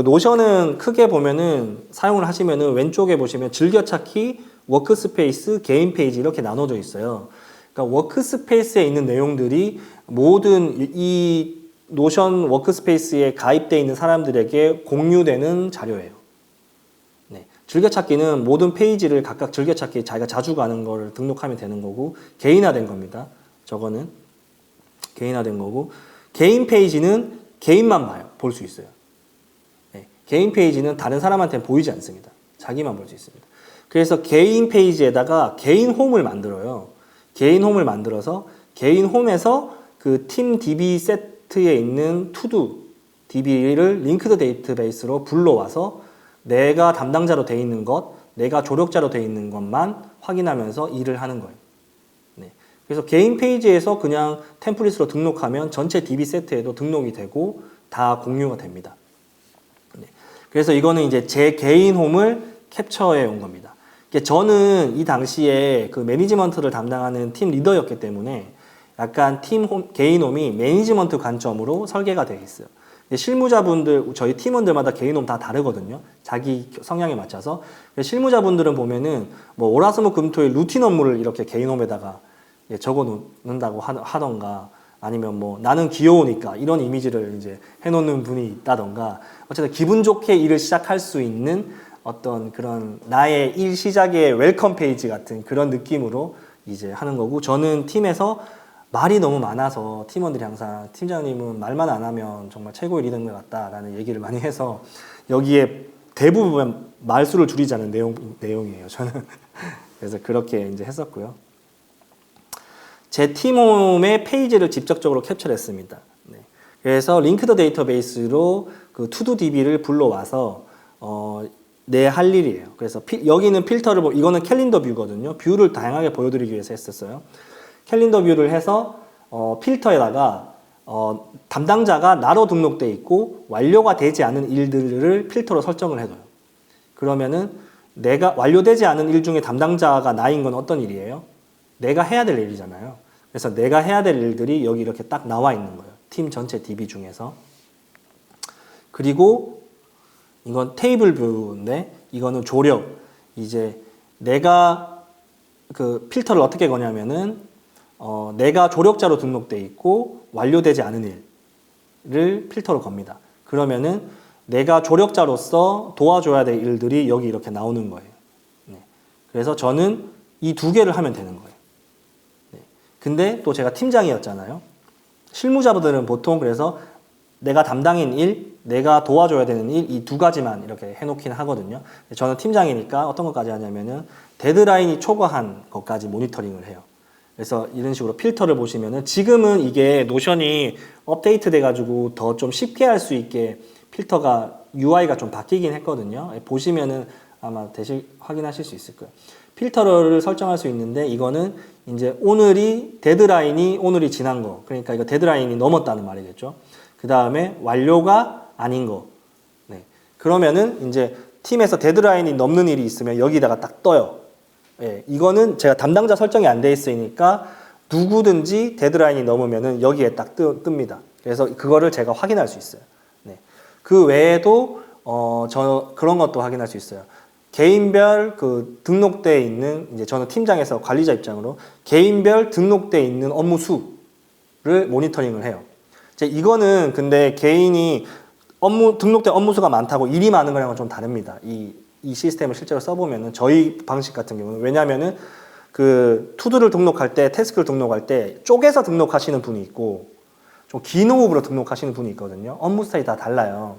노션은 크게 보면은 사용을 하시면은 왼쪽에 보시면 즐겨찾기, 워크스페이스, 개인 페이지 이렇게 나눠져 있어요. 그러니까 워크스페이스에 있는 내용들이 모든 이 노션 워크스페이스에 가입되어 있는 사람들에게 공유되는 자료예요. 네. 즐겨찾기는 모든 페이지를 각각 즐겨찾기 자기가 자주 가는 거를 등록하면 되는 거고, 개인화된 겁니다. 저거는 개인화된 거고, 개인 페이지는 개인만 봐요. 볼 수 있어요. 네. 개인 페이지는 다른 사람한테는 보이지 않습니다. 자기만 볼 수 있습니다. 그래서 개인 페이지에다가 개인 홈을 만들어요. 개인 홈을 만들어서 개인 홈에서 그 팀 DB 세트에 있는 투두 DB를 링크드 데이터베이스로 불러와서 내가 담당자로 돼 있는 것, 내가 조력자로 돼 있는 것만 확인하면서 일을 하는 거예요. 네. 그래서 개인 페이지에서 그냥 템플릿으로 등록하면 전체 DB 세트에도 등록이 되고 다 공유가 됩니다. 네. 그래서 이거는 이제 제 개인 홈을 캡처해 온 겁니다. 저는 이 당시에 그 매니지먼트를 담당하는 팀 리더였기 때문에 약간 개인 홈이 매니지먼트 관점으로 설계가 되어 있어요. 실무자분들, 저희 팀원들마다 개인 홈 다 다르거든요. 자기 성향에 맞춰서. 실무자분들은 보면은 뭐 월화수목금토일 루틴 업무를 이렇게 개인 홈에다가 적어 놓는다고 하던가, 아니면 뭐 나는 귀여우니까 이런 이미지를 이제 해놓는 분이 있다던가, 어쨌든 기분 좋게 일을 시작할 수 있는 어떤 그런 나의 일 시작의 웰컴 페이지 같은 그런 느낌으로 이제 하는 거고, 저는 팀에서 말이 너무 많아서 팀원들이 항상 팀장님은 말만 안 하면 정말 최고의 리더인 것 같다라는 얘기를 많이 해서 여기에 대부분 말수를 줄이자는 내용이에요. 저는 그래서 그렇게 이제 했었고요. 제 팀홈의 페이지를 직접적으로 캡처했습니다. 네. 그래서 링크드 데이터베이스로 그 투두DB를 불러와서 내 할 일이에요. 그래서 여기는 필터를 이거는 캘린더 뷰거든요. 뷰를 다양하게 보여드리기 위해서 했었어요. 캘린더 뷰를 해서 필터에다가 담당자가 나로 등록돼 있고 완료가 되지 않은 일들을 필터로 설정을 해둬요. 그러면은 내가 완료되지 않은 일 중에 담당자가 나인 건 어떤 일이에요? 내가 해야 될 일이잖아요. 그래서 내가 해야 될 일들이 여기 이렇게 딱 나와 있는 거예요. 팀 전체 DB 중에서. 그리고 이건 테이블 뷰인데 이거는 조력. 이제 내가 그 필터를 어떻게 거냐면은 내가 조력자로 등록돼 있고 완료되지 않은 일을 필터로 겁니다. 그러면은 내가 조력자로서 도와줘야 될 일들이 여기 이렇게 나오는 거예요. 네. 그래서 저는 이 두 개를 하면 되는 거예요. 네. 근데 또 제가 팀장이었잖아요. 실무자분들은 보통 그래서 내가 담당인 일, 내가 도와줘야 되는 일, 이 두 가지만 이렇게 해놓긴 하거든요. 저는 팀장이니까 어떤 것까지 하냐면은 데드라인이 초과한 것까지 모니터링을 해요. 그래서 이런 식으로 필터를 보시면은 지금은 이게 노션이 업데이트 돼가지고 더 좀 쉽게 할 수 있게 필터가 UI가 좀 바뀌긴 했거든요. 보시면은 아마 확인하실 수 있을 거예요. 필터를 설정할 수 있는데 이거는 이제 데드라인이 오늘이 지난 거. 그러니까 이거 데드라인이 넘었다는 말이겠죠. 그 다음에 완료가 아닌 거. 네. 그러면은 이제 팀에서 데드라인이 넘는 일이 있으면 여기다가 딱 떠요. 예, 이거는 제가 담당자 설정이 안 돼 있으니까 누구든지 데드라인이 넘으면은 여기에 딱 뜹니다. 그래서 그거를 제가 확인할 수 있어요. 네. 그 외에도 그런 것도 확인할 수 있어요. 개인별 그 등록되어 있는, 이제 저는 팀장에서 관리자 입장으로 개인별 등록되어 있는 업무 수를 모니터링을 해요. 이거는 근데 개인이 등록된 업무 수가 많다고 일이 많은 거랑은 좀 다릅니다. 이 시스템을 실제로 써보면은 저희 방식 같은 경우는, 왜냐면은 그 투두를 등록할 때, 태스크를 등록할 때 쪼개서 등록하시는 분이 있고 좀 긴 호흡으로 등록하시는 분이 있거든요. 업무 스타일이 다 달라요.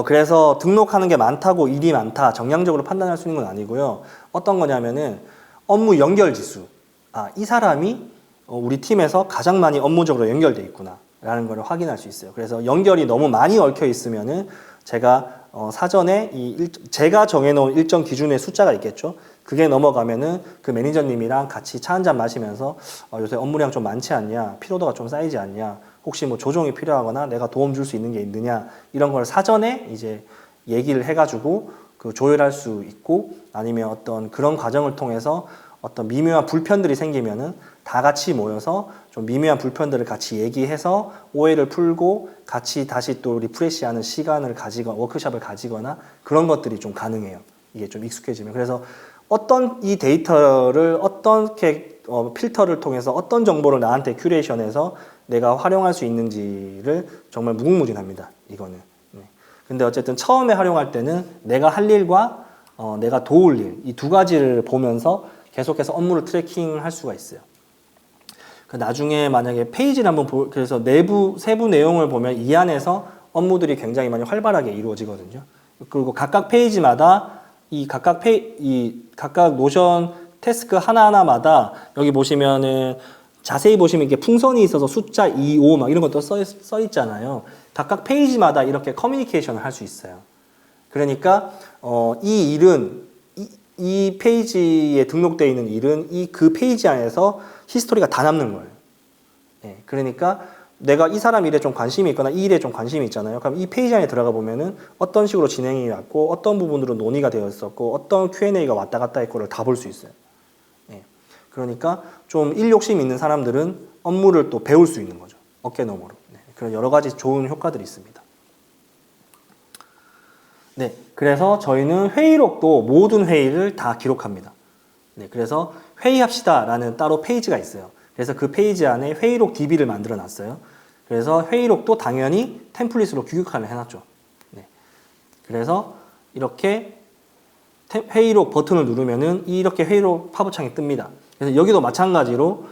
그래서 등록하는 게 많다고 일이 많다 정량적으로 판단할 수 있는 건 아니고요. 어떤 거냐면은 업무 연결 지수. 이 사람이 우리 팀에서 가장 많이 업무적으로 연결돼 있구나 라는 걸 확인할 수 있어요. 그래서 연결이 너무 많이 얽혀 있으면은 제가 사전에 제가 정해놓은 일정 기준의 숫자가 있겠죠. 그게 넘어가면은 그 매니저님이랑 같이 차 한잔 마시면서 요새 업무량 좀 많지 않냐, 피로도가 좀 쌓이지 않냐, 혹시 뭐 조정이 필요하거나 내가 도움 줄 수 있는 게 있느냐, 이런 걸 사전에 이제 얘기를 해가지고 그 조율할 수 있고, 아니면 어떤 그런 과정을 통해서 어떤 미묘한 불편들이 생기면은 다 같이 모여서 좀 미묘한 불편들을 같이 얘기해서 오해를 풀고 같이 다시 또 리프레시하는 시간을 가지거나 워크숍을 가지거나 그런 것들이 좀 가능해요. 이게 좀 익숙해지면. 그래서 어떤 이 데이터를 어떻게 필터를 통해서 어떤 정보를 나한테 큐레이션해서 내가 활용할 수 있는지를 정말 무궁무진합니다. 이거는. 네. 근데 어쨌든 처음에 활용할 때는 내가 할 일과 내가 도울 일, 이 두 가지를 보면서 계속해서 업무를 트래킹할 수가 있어요. 나중에 만약에 페이지를 한번 그래서 세부 내용을 보면 이 안에서 업무들이 굉장히 많이 활발하게 이루어지거든요. 그리고 각각 페이지마다 이 각각 노션 태스크 하나하나마다 여기 보시면은 자세히 보시면 이게 풍선이 있어서 숫자 2, 5 막 이런 것도 써 있잖아요. 각각 페이지마다 이렇게 커뮤니케이션을 할 수 있어요. 그러니까 이 일은 이 페이지에 등록되어 있는 일은 그 페이지 안에서 히스토리가 다 남는 거예요. 네, 그러니까 내가 이 사람 일에 좀 관심이 있거나 이 일에 좀 관심이 있잖아요. 그럼 이 페이지 안에 들어가 보면은 어떤 식으로 진행이 왔고 어떤 부분으로 논의가 되어 있었고 어떤 Q&A가 왔다 갔다 했고를 다 볼 수 있어요. 네, 그러니까 좀 일 욕심 있는 사람들은 업무를 또 배울 수 있는 거죠. 어깨너머로. 네, 그런 여러 가지 좋은 효과들이 있습니다. 네, 그래서 저희는 회의록도 모든 회의를 다 기록합니다. 네, 그래서 회의합시다라는 따로 페이지가 있어요. 그래서 그 페이지 안에 회의록 DB를 만들어 놨어요. 그래서 회의록도 당연히 템플릿으로 규격화를 해놨죠. 네, 그래서 이렇게 회의록 버튼을 누르면은 이렇게 회의록 팝업창이 뜹니다. 그래서 여기도 마찬가지로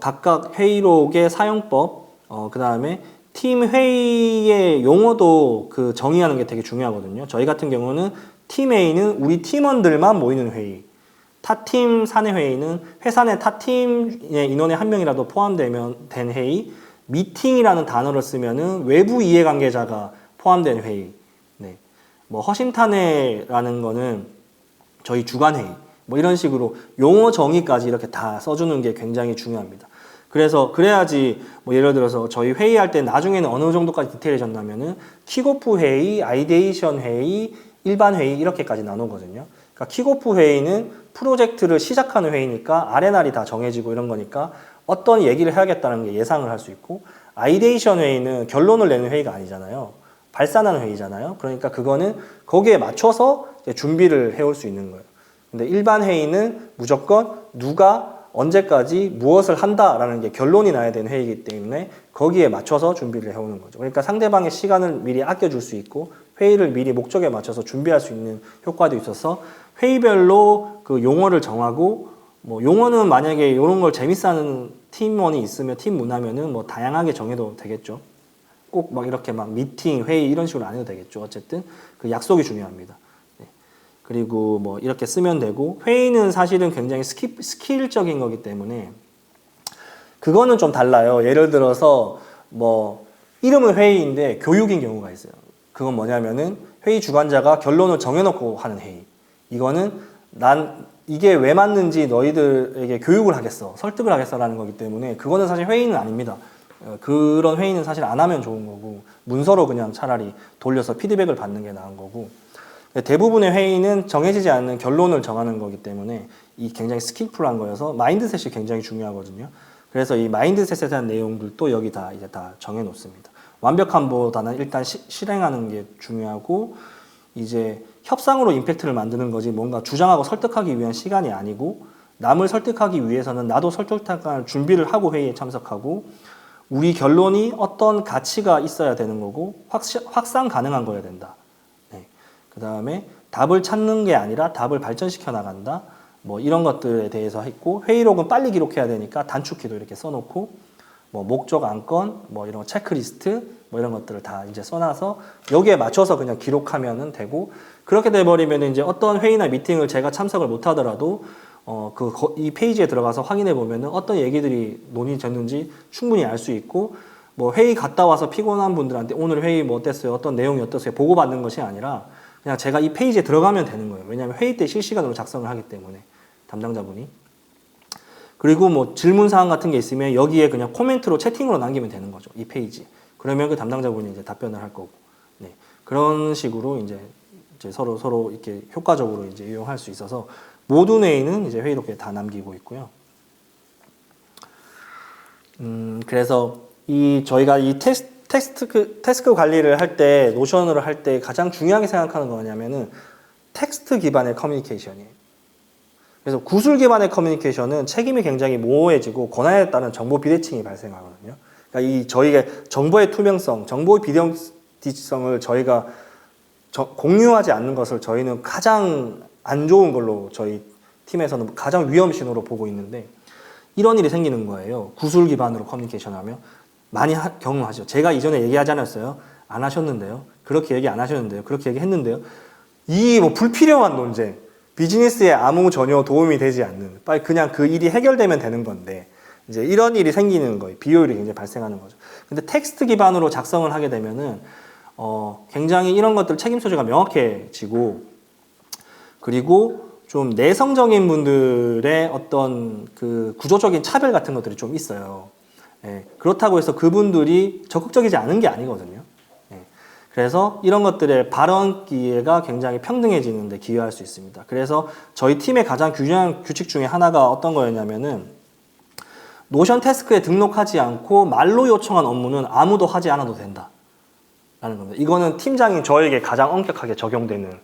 각각 회의록의 사용법, 그 다음에 팀 회의의 용어도 그 정의하는 게 되게 중요하거든요. 저희 같은 경우는 팀 회의는 우리 팀원들만 모이는 회의. 타팀 사내 회의는 회사 내 타팀의 인원의 한 명이라도 포함된 회의. 미팅이라는 단어를 쓰면은 외부 이해관계자가 포함된 회의. 네. 뭐 허심탄회라는 거는 저희 주간 회의. 뭐 이런 식으로 용어 정의까지 이렇게 다 써주는 게 굉장히 중요합니다. 그래야지 뭐 예를 들어서 저희 회의할 때 나중에는 어느 정도까지 디테일해졌냐면은 킥오프 회의, 아이데이션 회의, 일반 회의 이렇게까지 나누거든요. 그러니까 킥오프 회의는 프로젝트를 시작하는 회의니까 아레날이 다 정해지고 이런 거니까 어떤 얘기를 해야겠다는 게 예상을 할 수 있고 아이데이션 회의는 결론을 내는 회의가 아니잖아요. 발산하는 회의잖아요. 그러니까 그거는 거기에 맞춰서 이제 준비를 해올 수 있는 거예요. 근데 일반 회의는 무조건 누가 언제까지 무엇을 한다라는 게 결론이 나야 되는 회의이기 때문에 거기에 맞춰서 준비를 해오는 거죠. 그러니까 상대방의 시간을 미리 아껴줄 수 있고 회의를 미리 목적에 맞춰서 준비할 수 있는 효과도 있어서 회의별로 그 용어를 정하고 뭐 용어는 만약에 이런 걸 재밌어하는 팀원이 있으면 팀 문화면은 뭐 다양하게 정해도 되겠죠. 꼭 막 이렇게 막 미팅, 회의 이런 식으로 안 해도 되겠죠. 어쨌든 그 약속이 중요합니다. 그리고 뭐 이렇게 쓰면 되고 회의는 사실은 굉장히 스킬적인 거기 때문에 그거는 좀 달라요. 예를 들어서 뭐 이름은 회의인데 교육인 경우가 있어요. 그건 뭐냐면은 회의 주관자가 결론을 정해놓고 하는 회의. 이거는 난 이게 왜 맞는지 너희들에게 교육을 하겠어, 설득을 하겠어라는 거기 때문에 그거는 사실 회의는 아닙니다. 그런 회의는 사실 안 하면 좋은 거고 문서로 그냥 차라리 돌려서 피드백을 받는 게 나은 거고 대부분의 회의는 정해지지 않는 결론을 정하는 거기 때문에 이 굉장히 스킬풀한 거여서 마인드셋이 굉장히 중요하거든요. 그래서 이 마인드셋에 대한 내용들도 여기 다 이제 다 정해 놓습니다. 완벽함보다는 일단 실행하는 게 중요하고 이제 협상으로 임팩트를 만드는 거지 뭔가 주장하고 설득하기 위한 시간이 아니고 남을 설득하기 위해서는 나도 설득할 준비를 하고 회의에 참석하고 우리 결론이 어떤 가치가 있어야 되는 거고 확산 가능한 거여야 된다. 그 다음에 답을 찾는 게 아니라 답을 발전시켜 나간다. 뭐 이런 것들에 대해서 했고 회의록은 빨리 기록해야 되니까 단축키도 이렇게 써놓고 뭐 목적 안건, 뭐 이런 체크리스트, 뭐 이런 것들을 다 이제 써놔서 여기에 맞춰서 그냥 기록하면은 되고 그렇게 돼버리면 이제 어떤 회의나 미팅을 제가 참석을 못 하더라도 이 페이지에 들어가서 확인해 보면은 어떤 얘기들이 논의됐는지 충분히 알 수 있고 뭐 회의 갔다 와서 피곤한 분들한테 오늘 회의 뭐 어땠어요? 어떤 내용이 어땠어요? 보고받는 것이 아니라 그냥 제가 이 페이지에 들어가면 되는 거예요. 왜냐하면 회의 때 실시간으로 작성을 하기 때문에 담당자분이. 그리고 뭐 질문사항 같은 게 있으면 여기에 그냥 코멘트로 채팅으로 남기면 되는 거죠. 이 페이지. 그러면 그 담당자분이 이제 답변을 할 거고. 네. 그런 식으로 이제 이제 서로 이렇게 효과적으로 이제 이용할 수 있어서 모든 회의는 이제 회의록에 다 남기고 있고요. 그래서 저희가 이 태스크 관리를 할 때, 노션으로 할 때 가장 중요하게 생각하는 거 뭐냐면은 텍스트 기반의 커뮤니케이션이에요. 그래서 구술 기반의 커뮤니케이션은 책임이 굉장히 모호해지고 권한에 따른 정보 비대칭이 발생하거든요. 그러니까 저희가 정보의 투명성, 정보의 비정직성을 저희가 공유하지 않는 것을 저희는 가장 안 좋은 걸로 저희 팀에서는 가장 위험 신호로 보고 있는데 이런 일이 생기는 거예요. 구술 기반으로 커뮤니케이션 하면 많이 경험하죠. 제가 이전에 얘기하지 않았어요? 안 하셨는데요? 그렇게 얘기 안 하셨는데요? 그렇게 얘기했는데요? 이 뭐 불필요한 논쟁, 비즈니스에 아무 전혀 도움이 되지 않는, 빨리 그냥 그 일이 해결되면 되는 건데 이제 이런 일이 생기는 거예요. 비효율이 굉장히 발생하는 거죠. 근데 텍스트 기반으로 작성을 하게 되면은 굉장히 이런 것들 책임 소재가 명확해지고, 그리고 좀 내성적인 분들의 어떤 그 구조적인 차별 같은 것들이 좀 있어요. 예, 그렇다고 해서 그분들이 적극적이지 않은 게 아니거든요. 예, 그래서 이런 것들의 발언 기회가 굉장히 평등해지는 데 기여할 수 있습니다. 그래서 저희 팀의 가장 중요한 규칙 중에 하나가 어떤 거였냐면은 노션 태스크에 등록하지 않고 말로 요청한 업무는 아무도 하지 않아도 된다 라는 겁니다. 이거는 팀장인 저에게 가장 엄격하게 적용되는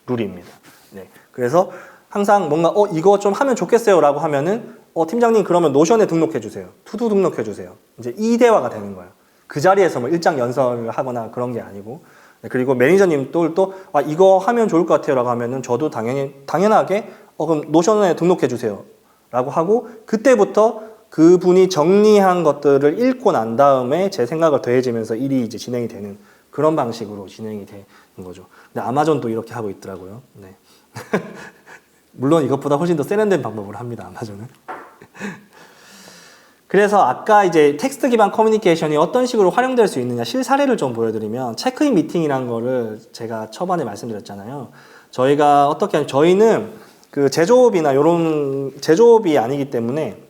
룰입니다. 네, 그래서 항상 뭔가 이거 좀 하면 좋겠어요 라고 하면은 팀장님 그러면 노션에 등록해 주세요. 투두 등록해 주세요. 이제 이 대화가 되는 거예요. 그 자리에서 뭐 일장 연설을 하거나 그런 게 아니고. 네, 그리고 매니저님 또 이거 하면 좋을 것 같아요 라고 하면은 저도 당연하게 그럼 노션에 등록해 주세요 라고 하고, 그때부터 그분이 정리한 것들을 읽고 난 다음에 제 생각을 더해지면서 일이 이제 진행이 되는 그런 방식으로 진행이 되는 거죠. 근데 아마존도 이렇게 하고 있더라고요. 네. 물론 이것보다 훨씬 더 세련된 방법을 합니다, 아마존은. 그래서 아까 이제 텍스트 기반 커뮤니케이션이 어떤 식으로 활용될 수 있느냐 실사례를 좀 보여드리면, 체크인 미팅이라는 거를 제가 초반에 말씀드렸잖아요. 저희가 어떻게 하냐면, 저희는 그 제조업이나 이런 제조업이 아니기 때문에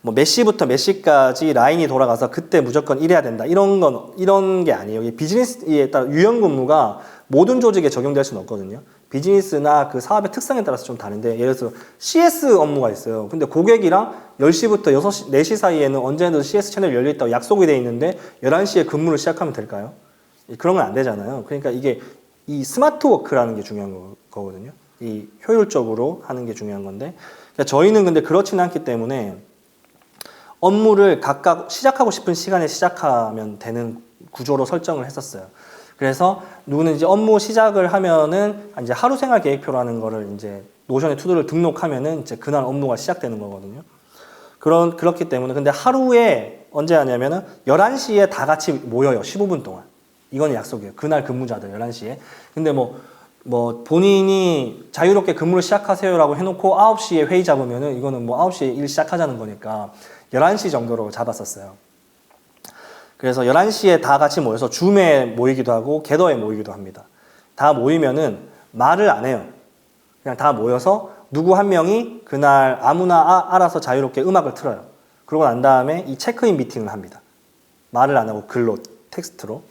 뭐 몇 시부터 몇 시까지 라인이 돌아가서 그때 무조건 일해야 된다 이런 게 아니에요. 비즈니스에 따라 유연 근무가 모든 조직에 적용될 수는 없거든요. 비즈니스나 그 사업의 특성에 따라서 좀 다른데, 예를 들어서 CS 업무가 있어요. 근데 고객이랑 10시부터 6시, 4시 사이에는 언제든 CS 채널이 열려있다고 약속이 돼 있는데 11시에 근무를 시작하면 될까요? 그런 건 안 되잖아요. 그러니까 이게 이 스마트 워크라는 게 중요한 거거든요. 이 효율적으로 하는 게 중요한 건데, 그러니까 저희는 근데 그렇지는 않기 때문에 업무를 각각 시작하고 싶은 시간에 시작하면 되는 구조로 설정을 했었어요. 그래서 누구는 이제 업무 시작을 하면은 이제 하루 생활 계획표라는 거를 이제 노션에 투두를 등록하면은 이제 그날 업무가 시작되는 거거든요. 그렇기 때문에, 근데 하루에 언제 하냐면은 11시에 다 같이 모여요. 15분 동안. 이건 약속이에요. 그날 근무자들 11시에. 근데 뭐 본인이 자유롭게 근무를 시작하세요라고 해놓고 9시에 회의 잡으면은 이거는 뭐 9시에 일 시작하자는 거니까 11시 정도로 잡았었어요. 그래서 11시에 다 같이 모여서 줌에 모이기도 하고 겟더에 모이기도 합니다. 다 모이면은 말을 안 해요. 그냥 다 모여서 누구 한 명이 그날 아무나 알아서 자유롭게 음악을 틀어요. 그러고 난 다음에 이 체크인 미팅을 합니다. 말을 안 하고 글로, 텍스트로.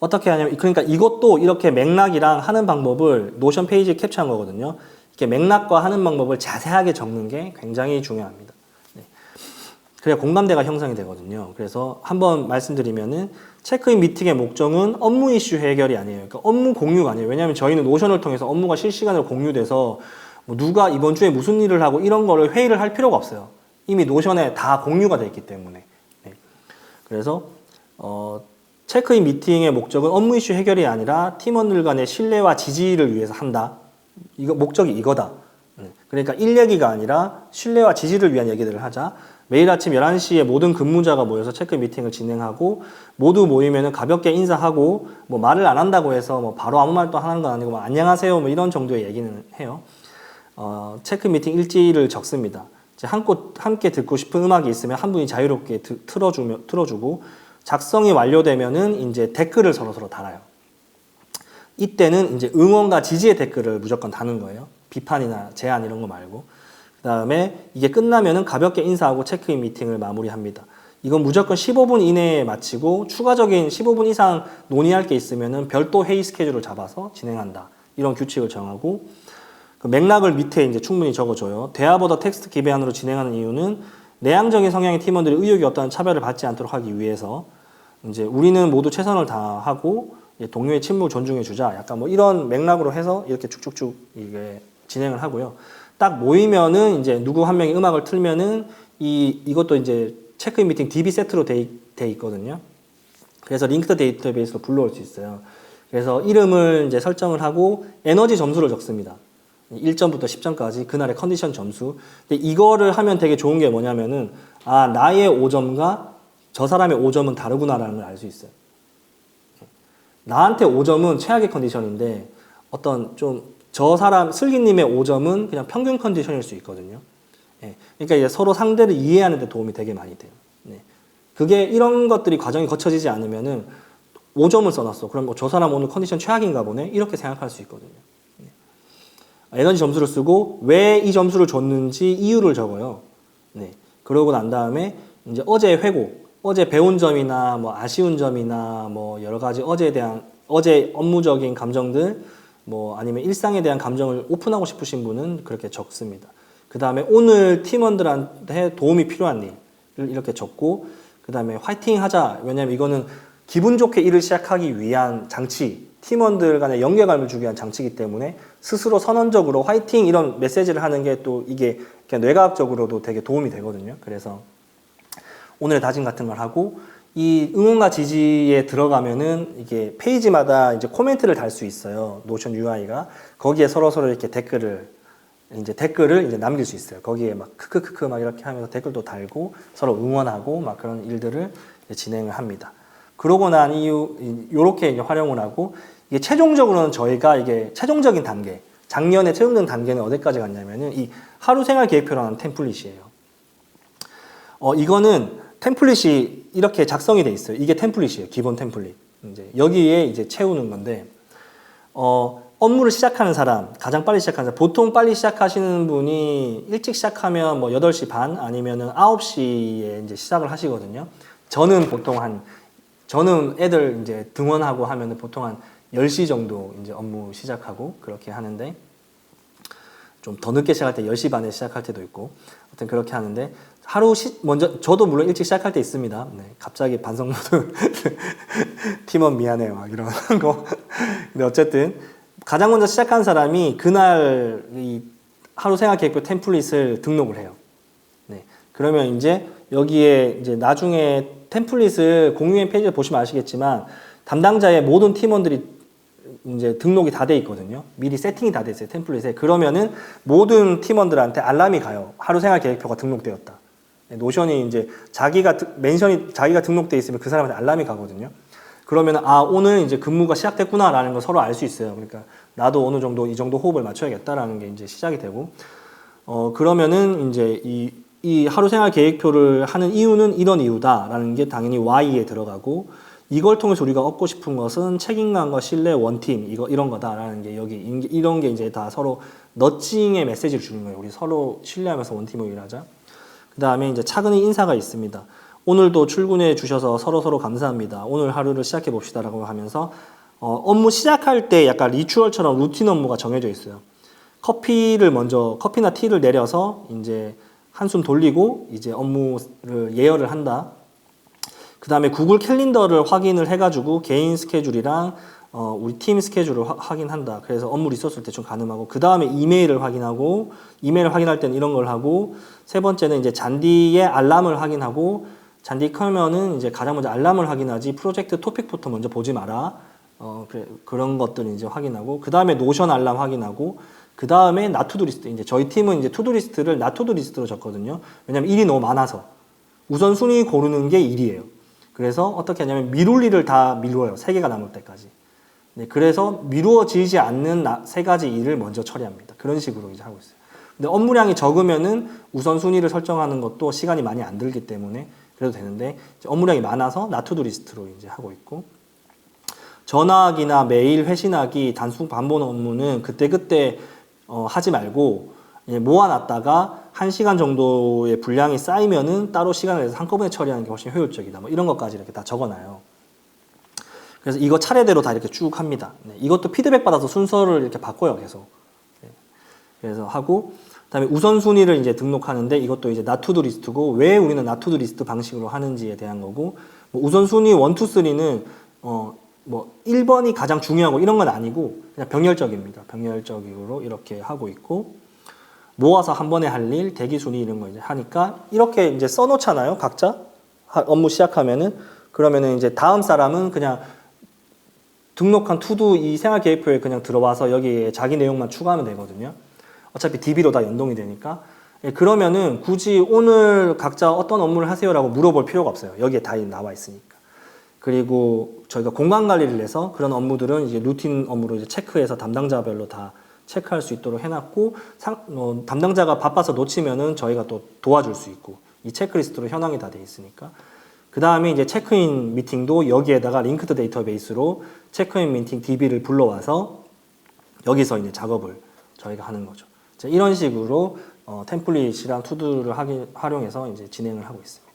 어떻게 하냐면, 그러니까 이것도 이렇게 맥락이랑 하는 방법을 노션 페이지에 캡처한 거거든요. 이렇게 맥락과 하는 방법을 자세하게 적는 게 굉장히 중요합니다. 그래야 공감대가 형성이 되거든요. 그래서 한번 말씀드리면은, 체크인 미팅의 목적은 업무 이슈 해결이 아니에요. 그러니까 업무 공유가 아니에요. 왜냐하면 저희는 노션을 통해서 업무가 실시간으로 공유돼서 뭐 누가 이번 주에 무슨 일을 하고 이런 거를 회의를 할 필요가 없어요. 이미 노션에 다 공유가 돼 있기 때문에. 네. 그래서 체크인 미팅의 목적은 업무 이슈 해결이 아니라 팀원들 간의 신뢰와 지지를 위해서 한다. 목적이 이거다. 그러니까 일 얘기가 아니라 신뢰와 지지를 위한 얘기들을 하자. 매일 아침 11시에 모든 근무자가 모여서 체크 미팅을 진행하고, 모두 모이면은 가볍게 인사하고, 뭐 말을 안 한다고 해서 뭐 바로 아무 말도 하는 건 아니고, 뭐 안녕하세요 뭐 이런 정도의 얘기는 해요. 체크 미팅 일지를 적습니다. 함께 듣고 싶은 음악이 있으면 한 분이 자유롭게 틀어주고, 작성이 완료되면은 이제 댓글을 서로 달아요. 이때는 이제 응원과 지지의 댓글을 무조건 다는 거예요. 비판이나 제안 이런 거 말고. 그 다음에 이게 끝나면은 가볍게 인사하고 체크인 미팅을 마무리합니다. 이건 무조건 15분 이내에 마치고 추가적인 15분 이상 논의할 게 있으면은 별도 회의 스케줄을 잡아서 진행한다. 이런 규칙을 정하고 그 맥락을 밑에 이제 충분히 적어줘요. 대화보다 텍스트 기반으로 진행하는 이유는 내향적인 성향의 팀원들이 의욕이 없다는 차별을 받지 않도록 하기 위해서 이제 우리는 모두 최선을 다하고 동료의 침묵을 존중해 주자. 약간 뭐 이런 맥락으로 해서 이렇게 쭉쭉쭉 이게 진행을 하고요. 딱 모이면은 이제 누구 한 명이 음악을 틀면은 이것도 이제 체크인 미팅 DB 세트로 돼 있거든요. 그래서 링크드 데이터베이스로 불러올 수 있어요. 그래서 이름을 이제 설정을 하고 에너지 점수를 적습니다. 1점부터 10점까지 그날의 컨디션 점수. 근데 이거를 하면 되게 좋은 게 뭐냐면은 아 나의 5점과 저 사람의 5점은 다르구나라는 걸 알 수 있어요. 나한테 5점은 최악의 컨디션인데 어떤 좀 저 사람 슬기님의 5점은 그냥 평균 컨디션일 수 있거든요. 그러니까 이제 서로 상대를 이해하는 데 도움이 되게 많이 돼요. 그게 이런 것들이 과정이 거쳐지지 않으면은 5점을 써놨어. 그럼 뭐 저 사람 오늘 컨디션 최악인가 보네? 이렇게 생각할 수 있거든요. 에너지 점수를 쓰고 왜 이 점수를 줬는지 이유를 적어요. 그러고 난 다음에 이제 어제의 회고, 어제 배운 점이나 뭐 아쉬운 점이나 뭐 여러 가지 어제 업무적인 감정들 뭐 아니면 일상에 대한 감정을 오픈하고 싶으신 분은 그렇게 적습니다. 그 다음에 오늘 팀원들한테 도움이 필요한 일을 이렇게 적고 그 다음에 화이팅 하자. 왜냐면 이거는 기분 좋게 일을 시작하기 위한 장치, 팀원들 간의 연계감을 주기 위한 장치이기 때문에 스스로 선언적으로 화이팅 이런 메시지를 하는 게 또 이게 그냥 뇌과학적으로도 되게 도움이 되거든요. 그래서 오늘의 다짐 같은 걸 하고 이 응원과 지지에 들어가면은 이게 페이지마다 이제 코멘트를 달 수 있어요. 노션 UI가 거기에 서로 이렇게 댓글을 이제 남길 수 있어요. 거기에 막 크크크크 막 이렇게 하면서 댓글도 달고 서로 응원하고 막 그런 일들을 진행을 합니다. 그러고 난 이후 이렇게 이제 활용을 하고 이게 최종적으로는 저희가 이게 최종적인 단계, 작년에 최종적인 단계는 어디까지 갔냐면은 이 하루 생활 계획표라는 템플릿이에요. 이거는 템플릿이 이렇게 작성이 돼 있어요. 이게 템플릿이에요. 기본 템플릿. 이제 여기에 이제 채우는 건데 업무를 시작하는 사람, 가장 빨리 시작하는 사람, 보통 빨리 시작하시는 분이 일찍 시작하면 뭐 8시 반 아니면은 9시에 이제 시작을 하시거든요. 저는 보통 저는 애들 이제 등원하고 하면은 보통 한 10시 정도 이제 업무 시작하고 그렇게 하는데 좀 더 늦게 시작할 때 10시 반에 시작할 때도 있고 아무튼 그렇게 하는데 먼저 저도 물론 일찍 시작할 때 있습니다. 갑자기 반성 모드 팀원 미안해요 막 이런 거. 근데 어쨌든 가장 먼저 시작한 사람이 그날 이 하루 생활 계획표 템플릿을 등록을 해요. 그러면 이제 여기에 이제 나중에 템플릿을 공유인 페이지를 보시면 아시겠지만 담당자의 모든 팀원들이 이제 등록이 다 돼 있거든요. 미리 세팅이 다 돼 있어요. 템플릿에. 그러면은 모든 팀원들한테 알람이 가요. 하루 생활 계획표가 등록되었다. 노션이 이제 자기가 등록돼 있으면 그 사람한테 알람이 가거든요. 그러면 오늘 이제 근무가 시작됐구나라는 걸 서로 알 수 있어요. 그러니까 나도 어느 정도 이 정도 호흡을 맞춰야겠다라는 게 이제 시작이 되고 그러면은 이제 이 하루 생활 계획표를 하는 이유는 이런 이유다라는 게 당연히 Y에 들어가고 이걸 통해서 우리가 얻고 싶은 것은 책임감과 신뢰, 원팀 이런 거다라는 게 여기 이런 게 이제 다 서로 너칭의 메시지를 주는 거예요. 우리 서로 신뢰하면서 원팀으로 일하자. 그 다음에 이제 차근히 인사가 있습니다. 오늘도 출근해 주셔서 서로 감사합니다. 오늘 하루를 시작해 봅시다라고 하면서 업무 시작할 때 약간 리추얼처럼 루틴 업무가 정해져 있어요. 커피나 티를 내려서 이제 한숨 돌리고 이제 업무를 예열을 한다. 그 다음에 구글 캘린더를 확인을 해가지고 개인 스케줄이랑 우리 팀 스케줄을 확인한다. 그래서 업무 리소스를 대충 가늠하고 그 다음에 이메일을 확인하고 이메일을 확인할 때는 이런 걸 하고 세 번째는 이제 잔디의 알람을 확인하고 잔디 켜면은 이제 가장 먼저 알람을 확인하지 프로젝트 토픽부터 먼저 보지 마라. 그런 것들을 이제 확인하고 그 다음에 노션 알람 확인하고 그 다음에 나투두 리스트. 이제 저희 팀은 이제 투두 리스트를 나투두 리스트로 적거든요. 왜냐면 일이 너무 많아서 우선순위 고르는 게 일이에요. 그래서 어떻게 하냐면 미룰 일을 다 미뤄요. 3개가 남을 때까지. 그래서 미루어지지 않는 3가지 일을 먼저 처리합니다. 그런 식으로 이제 하고 있어요. 근데 업무량이 적으면은 우선순위를 설정하는 것도 시간이 많이 안 들기 때문에 그래도 되는데 업무량이 많아서 나투두 리스트로 이제 하고 있고 전화하기나 메일 회신하기 단순 반복 업무는 그때그때 하지 말고 모아놨다가 1시간 정도의 분량이 쌓이면은 따로 시간을 내서 한꺼번에 처리하는 게 훨씬 효율적이다. 뭐 이런 것까지 이렇게 다 적어놔요. 그래서 이거 차례대로 다 이렇게 쭉 합니다. 네, 이것도 피드백 받아서 순서를 이렇게 바꿔요, 계속. 네, 그래서 하고, 그다음에 우선순위를 이제 등록하는데 이것도 이제 나투두 리스트고 왜 우리는 나투두 리스트 방식으로 하는지에 대한 거고, 뭐 우선순위 1, 2, 3는 뭐 1번이 가장 중요하고 이런 건 아니고 그냥 병렬적입니다. 병렬적으로 이렇게 하고 있고, 모아서 한 번에 할 일, 대기 순위 이런 거 이제 하니까 이렇게 이제 써놓잖아요. 각자 업무 시작하면은. 그러면은 이제 다음 사람은 그냥 등록한 투두 이 생활 계획표에 그냥 들어와서 여기에 자기 내용만 추가하면 되거든요. 어차피 DB로 다 연동이 되니까. 그러면은 굳이 오늘 각자 어떤 업무를 하세요라고 물어볼 필요가 없어요. 여기에 다 나와 있으니까. 그리고 저희가 공간 관리를 해서 그런 업무들은 이제 루틴 업무로 이제 체크해서 담당자별로 다 체크할 수 있도록 해놨고, 담당자가 바빠서 놓치면은 저희가 또 도와줄 수 있고, 이 체크리스트로 현황이 다 돼 있으니까. 그 다음에 이제 체크인 미팅도 여기에다가 링크드 데이터베이스로 체크인 미팅 DB를 불러와서 여기서 이제 작업을 저희가 하는 거죠. 이런 식으로 템플릿이랑 투두를 활용해서 이제 진행을 하고 있습니다.